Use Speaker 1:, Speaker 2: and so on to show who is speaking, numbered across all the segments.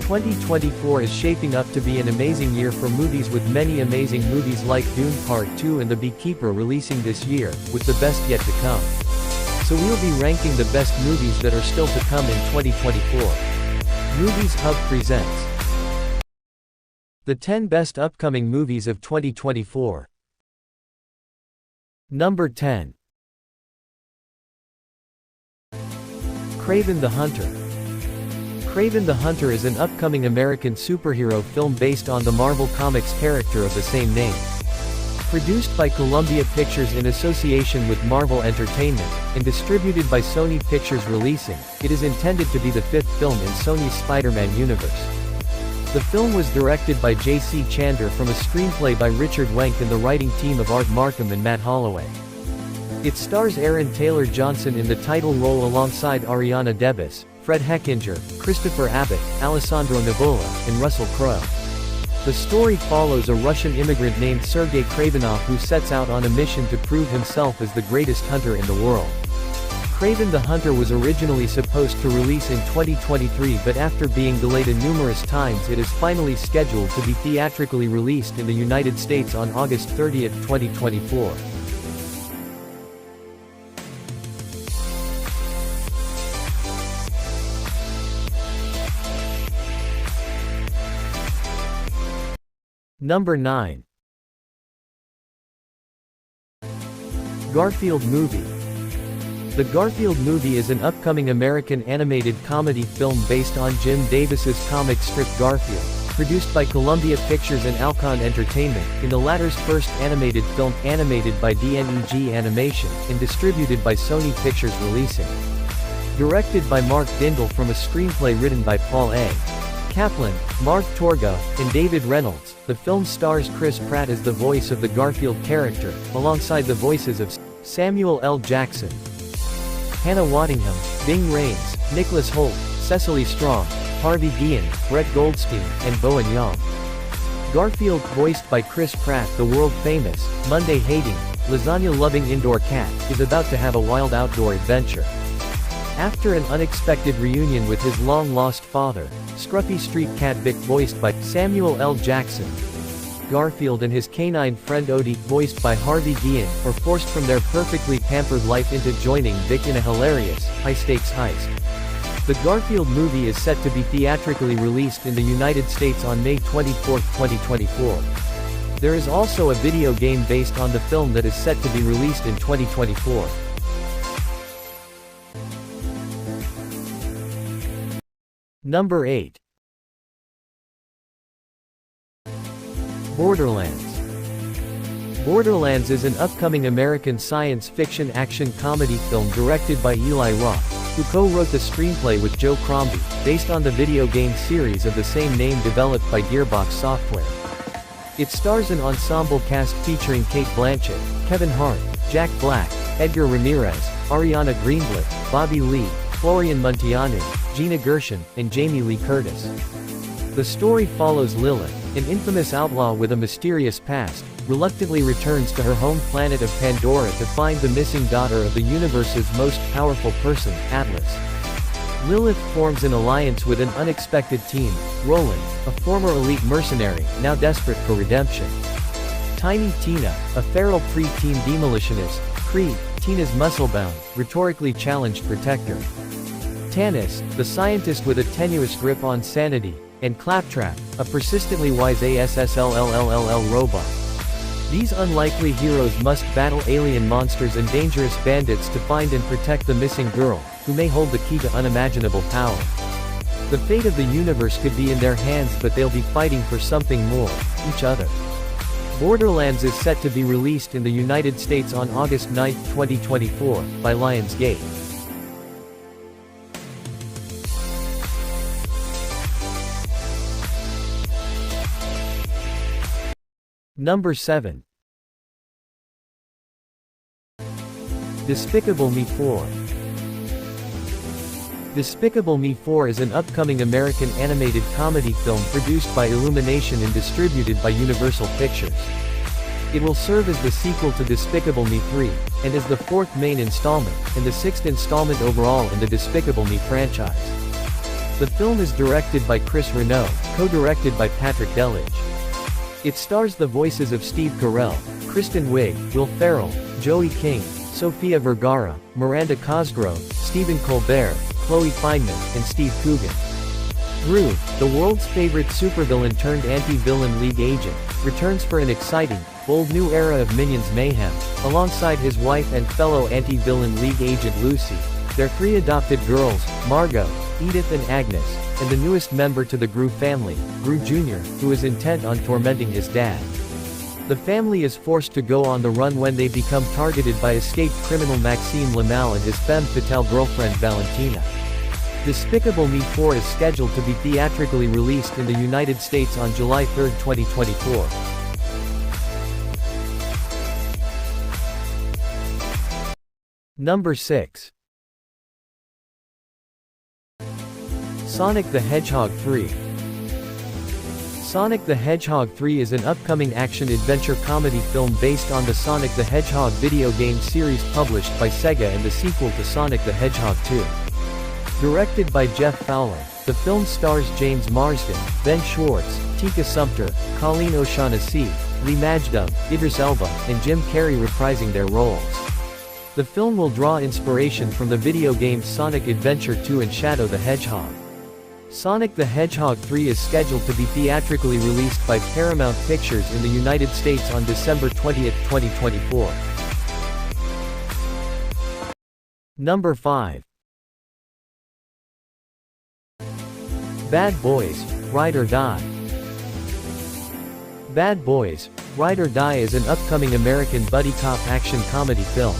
Speaker 1: 2024 is shaping up to be an amazing year for movies, with many amazing movies like Dune Part 2 and The Beekeeper releasing this year, with the best yet to come. So we'll be ranking the best movies that are still to come in 2024. Movies Hub presents the 10 best upcoming movies of 2024. Number 10. Kraven the Hunter. Kraven the Hunter is an upcoming American superhero film based on the Marvel Comics character of the same name. Produced by Columbia Pictures in association with Marvel Entertainment, and distributed by Sony Pictures Releasing, it is intended to be the fifth film in Sony's Spider-Man universe. The film was directed by J.C. Chandor from a screenplay by Richard Wenk and the writing team of Art Markham and Matt Holloway. It stars Aaron Taylor Johnson in the title role alongside Ariana DeBose, Fred Hechinger, Christopher Abbott, Alessandro Nivola, and Russell Crowe. The story follows a Russian immigrant named Sergei Kravenov who sets out on a mission to prove himself as the greatest hunter in the world. Kraven the Hunter was originally supposed to release in 2023, but after being delayed numerous times, it is finally scheduled to be theatrically released in the United States on August 30, 2024. Number 9. Garfield Movie. The Garfield Movie is an upcoming American animated comedy film based on Jim Davis's comic strip Garfield, produced by Columbia Pictures and Alcon Entertainment, in the latter's first animated film, animated by DNEG Animation, and distributed by Sony Pictures Releasing. Directed by Mark Dindal from a screenplay written by Paul A. Kaplan, Mark Torgo, and David Reynolds, the film stars Chris Pratt as the voice of the Garfield character, alongside the voices of Samuel L. Jackson, Hannah Waddingham, Bing Rames, Nicholas Hoult, Cecily Strong, Harvey Guillen, Brett Goldstein, and Bowen Yang. Garfield, voiced by Chris Pratt, the world-famous, Monday-hating, lasagna-loving indoor cat, is about to have a wild outdoor adventure. After an unexpected reunion with his long-lost father, scruffy street cat Vic, voiced by Samuel L. Jackson, Garfield and his canine friend Odie, voiced by Harvey Guillen, are forced from their perfectly pampered life into joining Vic in a hilarious, high-stakes heist. The Garfield Movie is set to be theatrically released in the United States on May 24, 2024. There is also a video game based on the film that is set to be released in 2024. Number 8. Borderlands. Borderlands is an upcoming American science fiction action comedy film directed by Eli Roth, who co-wrote the screenplay with Joe Crombie, based on the video game series of the same name developed by Gearbox Software. It stars an ensemble cast featuring Cate Blanchett, Kevin Hart, Jack Black, Edgar Ramirez, Ariana Greenblatt, Bobby Lee, Florian Munteanu, Gina Gershon, and Jamie Lee Curtis. The story follows Lilith, an infamous outlaw with a mysterious past, reluctantly returns to her home planet of Pandora to find the missing daughter of the universe's most powerful person, Atlas. Lilith forms an alliance with an unexpected team, Roland, a former elite mercenary, now desperate for redemption. Tiny Tina, a feral pre-teen demolitionist, Creed, Tina's muscle-bound, rhetorically challenged protector. Tanis, the scientist with a tenuous grip on sanity, and Claptrap, a persistently wise ASSLLLL robot. These unlikely heroes must battle alien monsters and dangerous bandits to find and protect the missing girl, who may hold the key to unimaginable power. The fate of the universe could be in their hands, but they'll be fighting for something more, each other. Borderlands is set to be released in the United States on August 9, 2024, by Lionsgate. Number 7. Despicable Me 4. Despicable Me 4 is an upcoming American animated comedy film produced by Illumination and distributed by Universal Pictures. It will serve as the sequel to Despicable Me 3, and is the fourth main installment, and the sixth installment overall in the Despicable Me franchise. The film is directed by Chris Renaud, co-directed by Patrick Delige. It stars the voices of Steve Carell, Kristen Wiig, Will Ferrell, Joey King, Sofia Vergara, Miranda Cosgrove, Stephen Colbert, Chloe Fineman, and Steve Coogan. Gru, the world's favorite supervillain turned anti-villain League agent, returns for an exciting, bold new era of Minions mayhem, alongside his wife and fellow anti-villain League agent Lucy, their three adopted girls, Margot, Edith and Agnes, and the newest member to the Gru family, Gru Jr., who is intent on tormenting his dad. The family is forced to go on the run when they become targeted by escaped criminal Maxime Lamal and his femme fatale girlfriend Valentina. Despicable Me 4 is scheduled to be theatrically released in the United States on July 3, 2024. Number 6. Sonic the Hedgehog 3. Sonic the Hedgehog 3 is an upcoming action-adventure comedy film based on the Sonic the Hedgehog video game series published by Sega and the sequel to Sonic the Hedgehog 2. Directed by Jeff Fowler, the film stars James Marsden, Ben Schwartz, Tika Sumpter, Colleen O'Shaughnessy, Lee Majdoum, Idris Elba, and Jim Carrey reprising their roles. The film will draw inspiration from the video games Sonic Adventure 2 and Shadow the Hedgehog. Sonic the Hedgehog 3 is scheduled to be theatrically released by Paramount Pictures in the United States on December 20, 2024. Number 5. Bad Boys, Ride or Die. Bad Boys, Ride or Die is an upcoming American buddy cop action comedy film.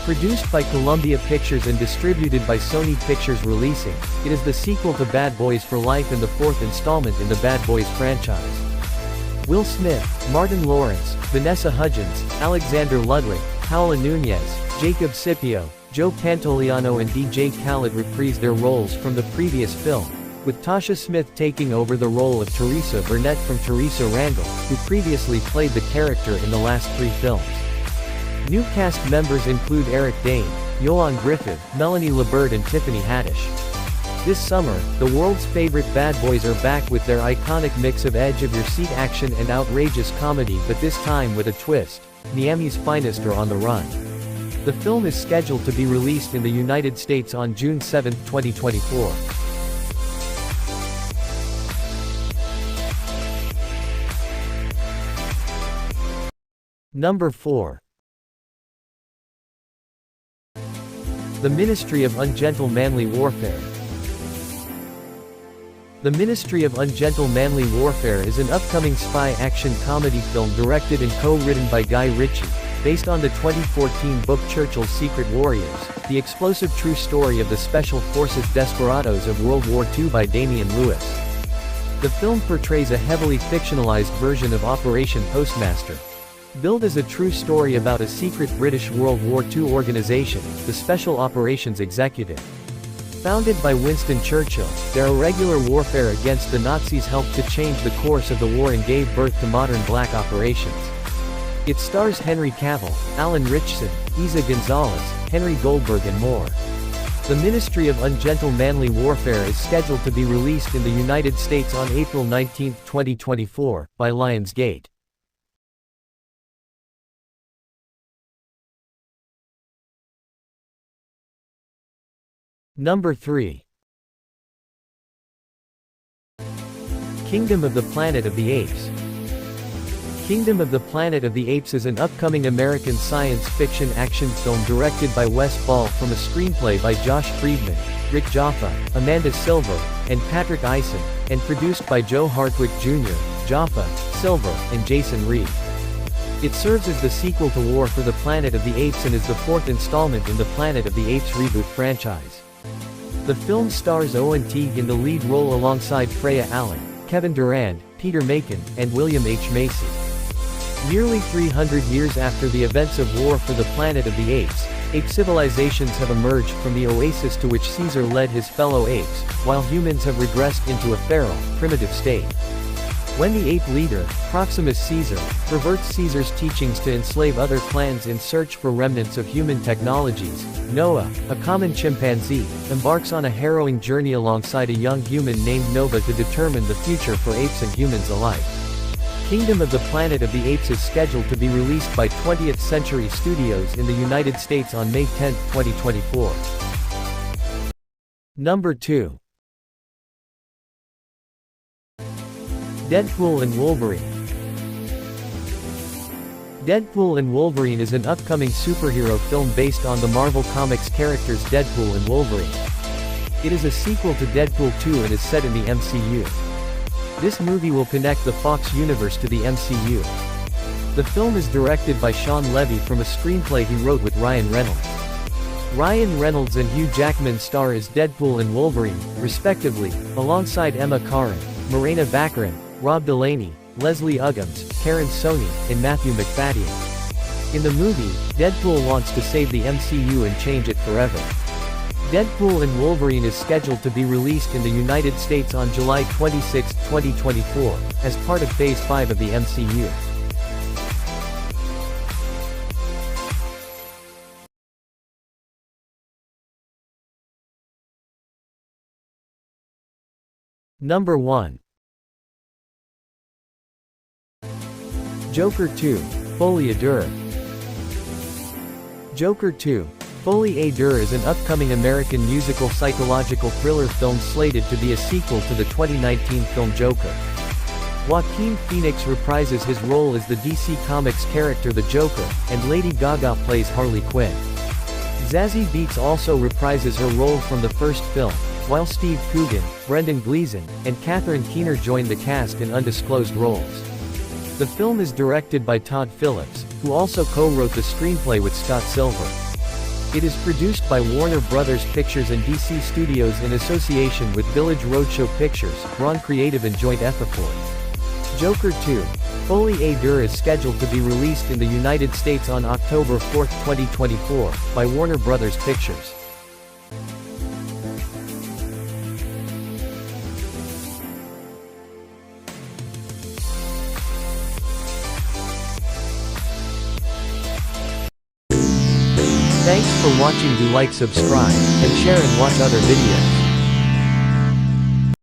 Speaker 1: Produced by Columbia Pictures and distributed by Sony Pictures Releasing, it is the sequel to Bad Boys for Life and the fourth installment in the Bad Boys franchise. Will Smith, Martin Lawrence, Vanessa Hudgens, Alexander Ludwig, Paola Nunez, Jacob Scipio, Joe Pantoliano and DJ Khaled reprise their roles from the previous film, with Tasha Smith taking over the role of Teresa Burnett from Teresa Randall, who previously played the character in the last three films. New cast members include Eric Dane, Yolan Griffith, Melanie Liburd and Tiffany Haddish. This summer, the world's favorite bad boys are back with their iconic mix of edge-of-your-seat action and outrageous comedy, but this time with a twist. Miami's finest are on the run. The film is scheduled to be released in the United States on June 7, 2024. Number 4. The Ministry of Ungentle Manly Warfare. The Ministry of Ungentle Manly Warfare is an upcoming spy action comedy film directed and co-written by Guy Ritchie, based on the 2014 book Churchill's Secret Warriors, the explosive true story of the Special Forces desperados of World War II by Damian Lewis. The film portrays a heavily fictionalized version of Operation Postmaster. Billed as a true story about a secret British World War II organization, the Special Operations Executive. Founded by Winston Churchill, their irregular warfare against the Nazis helped to change the course of the war and gave birth to modern black operations. It stars Henry Cavill, Alan Ritchson, Isa Gonzalez, Henry Goldberg and more. The Ministry of Ungentle Manly Warfare is scheduled to be released in the United States on April 19, 2024, by Lionsgate. Number 3. Kingdom of the Planet of the Apes. Kingdom of the Planet of the Apes is an upcoming American science fiction action film directed by Wes Ball from a screenplay by Josh Friedman, Rick Jaffa, Amanda Silver, and Patrick Eisen, and produced by Joe Hartwick Jr., Jaffa, Silver, and Jason Reed. It serves as the sequel to War for the Planet of the Apes and is the fourth installment in the Planet of the Apes reboot franchise. The film stars Owen Teague in the lead role alongside Freya Allen, Kevin Durand, Peter Macon, and William H. Macy. Nearly 300 years after the events of War for the Planet of the Apes, ape civilizations have emerged from the oasis to which Caesar led his fellow apes, while humans have regressed into a feral, primitive state. When the ape leader, Proximus Caesar, perverts Caesar's teachings to enslave other clans in search for remnants of human technologies, Noah, a common chimpanzee, embarks on a harrowing journey alongside a young human named Nova to determine the future for apes and humans alike. Kingdom of the Planet of the Apes is scheduled to be released by 20th Century Studios in the United States on May 10, 2024. Number 2. Deadpool and Wolverine. Deadpool and Wolverine is an upcoming superhero film based on the Marvel Comics characters Deadpool and Wolverine. It is a sequel to Deadpool 2 and is set in the MCU. This movie will connect the Fox universe to the MCU. The film is directed by Sean Levy from a screenplay he wrote with Ryan Reynolds. Ryan Reynolds and Hugh Jackman star as Deadpool and Wolverine, respectively, alongside Emma Corrin, Morena Baccarin, Rob Delaney, Leslie Uggams, Karen Sony, and Matthew McFadyen. In the movie, Deadpool wants to save the MCU and change it forever. Deadpool and Wolverine is scheduled to be released in the United States on July 26, 2024, as part of Phase 5 of the MCU. Number 1. Joker 2, Folie à Deux. Joker 2, Folie à Deux is an upcoming American musical psychological thriller film slated to be a sequel to the 2019 film Joker. Joaquin Phoenix reprises his role as the DC Comics character the Joker, and Lady Gaga plays Harley Quinn. Zazie Beetz also reprises her role from the first film, while Steve Coogan, Brendan Gleeson, and Catherine Keener join the cast in undisclosed roles. The film is directed by Todd Phillips, who also co-wrote the screenplay with Scott Silver. It is produced by Warner Bros. Pictures and DC Studios in association with Village Roadshow Pictures, Ron Creative and Joint Effort. Joker 2, Folie à Deux is scheduled to be released in the United States on October 4, 2024, by Warner Bros. Pictures. Thanks for watching. Do like, subscribe, and share and watch other videos.